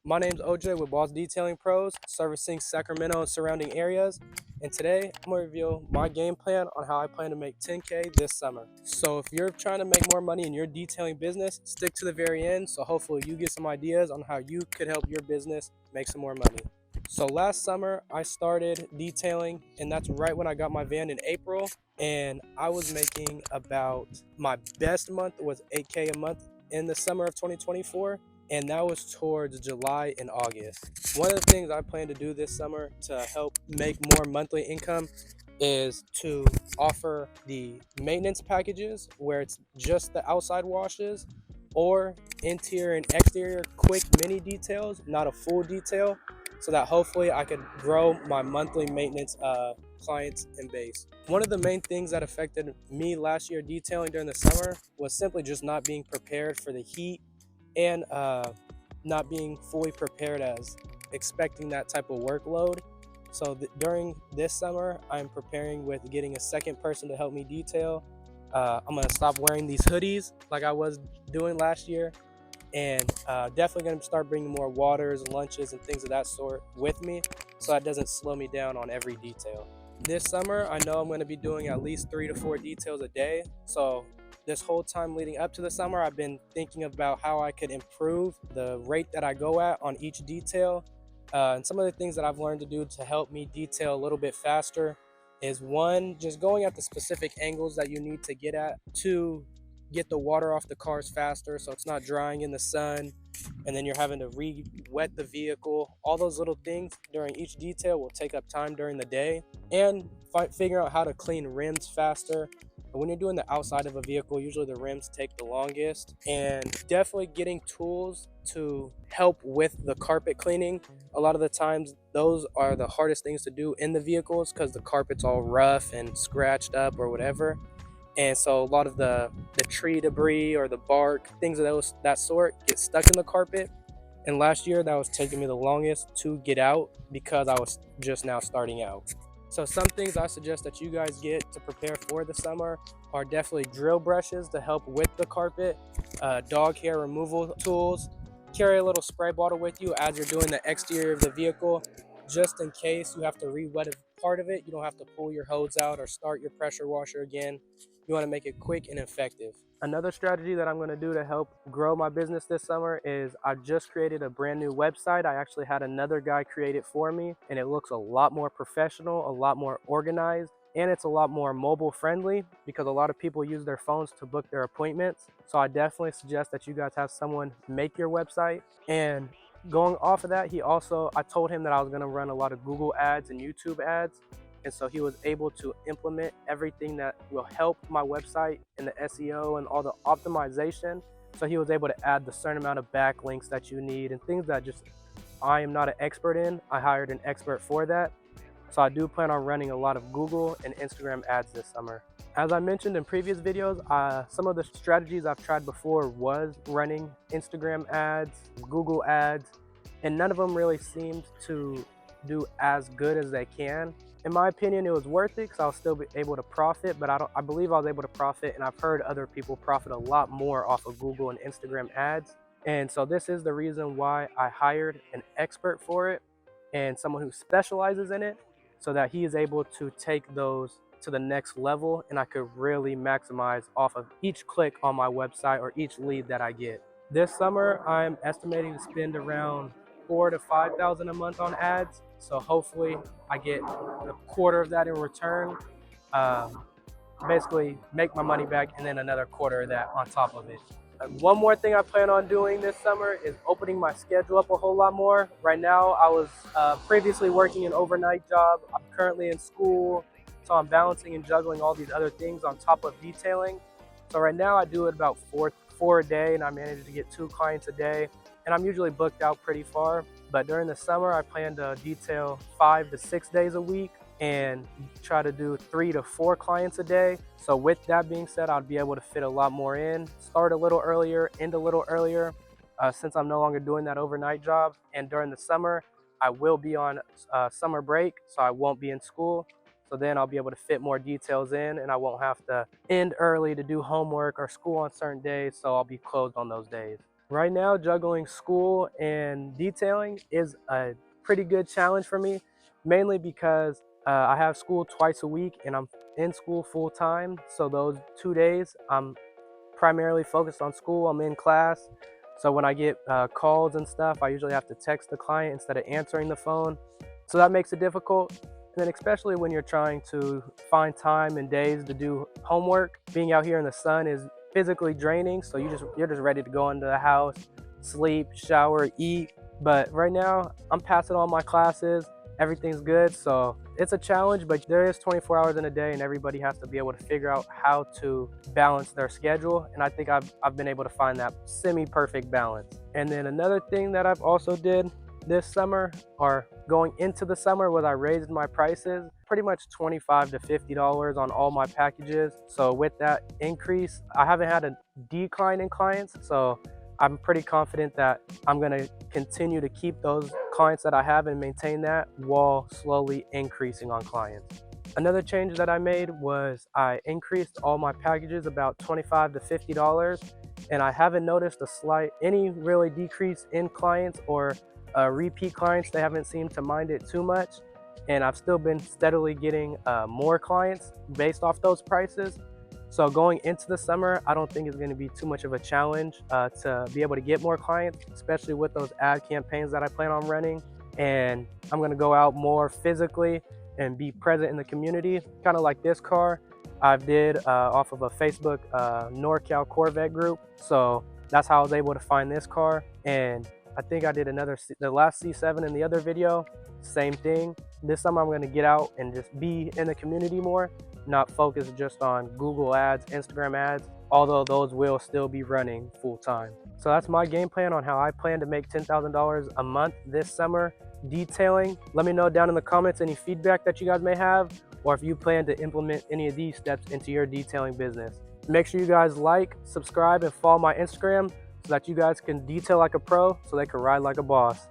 My name's OJ with Boss Detailing Pros, servicing Sacramento and surrounding areas. And today I'm going to reveal my game plan on how I plan to make 10K this summer. So if you're trying to make more money in your detailing business, stick to the very end. So hopefully you get some ideas on how you could help your business make some more money. So last summer I started detailing, and that's right when I got my van in April. And I was making about, my best month was 8K a month in the summer of 2024. And that was towards July and August. One of the things I plan to do this summer to help make more monthly income is to offer the maintenance packages where it's just the outside washes, or interior and exterior quick mini details, not a full detail, so that hopefully I could grow my monthly maintenance clients and base. One of the main things that affected me last year detailing during the summer was simply just not being prepared for the heat, and not being fully prepared as expecting that type of workload. So during this summer, I'm preparing with getting a second person to help me detail. I'm gonna stop wearing these hoodies like I was doing last year, and definitely gonna start bringing more waters, lunches, and things of that sort with me, so that doesn't slow me down on every detail. This summer, I know I'm going to be doing at least 3 to 4 details a day. So this whole time leading up to the summer, I've been thinking about how I could improve the rate that I go at on each detail. And some of the things that I've learned to do to help me detail a little bit faster is, one, just going at the specific angles that you need to get at. Two, get the water off the cars faster so it's not drying in the sun and then you're having to re-wet the vehicle. All those little things during each detail will take up time during the day. And figure out how to clean rims faster. When you're doing the outside of a vehicle, usually the rims take the longest. And definitely getting tools to help with the carpet cleaning. A lot of the times those are the hardest things to do in the vehicles because the carpet's all rough and scratched up or whatever. And so a lot of the tree debris or the bark, things of that sort, get stuck in the carpet. And last year that was taking me the longest to get out because I was just now starting out. So some things I suggest that you guys get to prepare for the summer are definitely drill brushes to help with the carpet, dog hair removal tools. Carry a little spray bottle with you as you're doing the exterior of the vehicle, just in case you have to re-wet a part of it. You don't have to pull your hose out or start your pressure washer again. You want to make it quick and effective. Another strategy that I'm going to do to help grow my business this summer is I just created a brand new website. I actually had another guy create it for me, and it looks a lot more professional, a lot more organized, and it's a lot more mobile friendly because a lot of people use their phones to book their appointments. So I definitely suggest that you guys have someone make your website. And going off of that, I told him that I was going to run a lot of Google ads and YouTube ads. And so he was able to implement everything that will help my website and the SEO and all the optimization. So he was able to add the certain amount of backlinks that you need and things that just I am not an expert in. I hired an expert for that. So I do plan on running a lot of Google and Instagram ads this summer. As I mentioned in previous videos, some of the strategies I've tried before was running Instagram ads, Google ads, and none of them really seemed to do as good as they can. In my opinion, it was worth it because I'll still be able to profit, but I believe I was able to profit, and I've heard other people profit a lot more off of Google and Instagram ads. And so this is the reason why I hired an expert for it and someone who specializes in it, so that he is able to take those to the next level and I could really maximize off of each click on my website or each lead that I get. This summer, I'm estimating to spend around 4,000 to 5,000 a month on ads. So hopefully I get a quarter of that in return. Basically make my money back and then another quarter of that on top of it. One more thing I plan on doing this summer is opening my schedule up a whole lot more. Right now, I was previously working an overnight job. I'm currently in school, so I'm balancing and juggling all these other things on top of detailing. So right now I do it about four a day, and I manage to get 2 clients a day, and I'm usually booked out pretty far. But during the summer, I plan to detail 5 to 6 days a week and try to do 3 to 4 clients a day. So with that being said, I'll be able to fit a lot more in, start a little earlier, end a little earlier, since I'm no longer doing that overnight job. And during the summer, I will be on summer break, so I won't be in school. So then I'll be able to fit more details in, and I won't have to end early to do homework or school on certain days, so I'll be closed on those days. Right now, juggling school and detailing is a pretty good challenge for me, mainly because I have school twice a week and I'm in school full time. So those 2 days, I'm primarily focused on school. I'm in class. So when I get calls and stuff, I usually have to text the client instead of answering the phone. So that makes it difficult. And then especially when you're trying to find time and days to do homework, being out here in the sun is physically draining. So you're just ready to go into the house, sleep, shower, eat. But right now, I'm passing all my classes. Everything's good. So it's a challenge, but there is 24 hours in a day and everybody has to be able to figure out how to balance their schedule. And I think I've been able to find that semi-perfect balance. And then another thing that I've also did this summer, or going into the summer, was I raised my prices pretty much $25 to $50 on all my packages. So with that increase, I haven't had a decline in clients. So I'm pretty confident that I'm gonna continue to keep those clients that I have and maintain that while slowly increasing on clients. Another change that I made was I increased all my packages about $25 to $50, and I haven't noticed any really decrease in clients or repeat clients. They haven't seemed to mind it too much, and I've still been steadily getting more clients based off those prices. So going into the summer, I don't think it's going to be too much of a challenge to be able to get more clients, especially with those ad campaigns that I plan on running. And I'm going to go out more physically and be present in the community, kind of like this car I did off of a Facebook NorCal Corvette group. So that's how I was able to find this car. And I think I did the last C7 in the other video, same thing. This summer I'm going to get out and just be in the community more, not focus just on Google ads, Instagram ads, although those will still be running full time. So that's my game plan on how I plan to make $10,000 a month this summer detailing. Let me know down in the comments any feedback that you guys may have, or if you plan to implement any of these steps into your detailing business. Make sure you guys like, subscribe, and follow my Instagram so that you guys can detail like a pro so they can ride like a boss.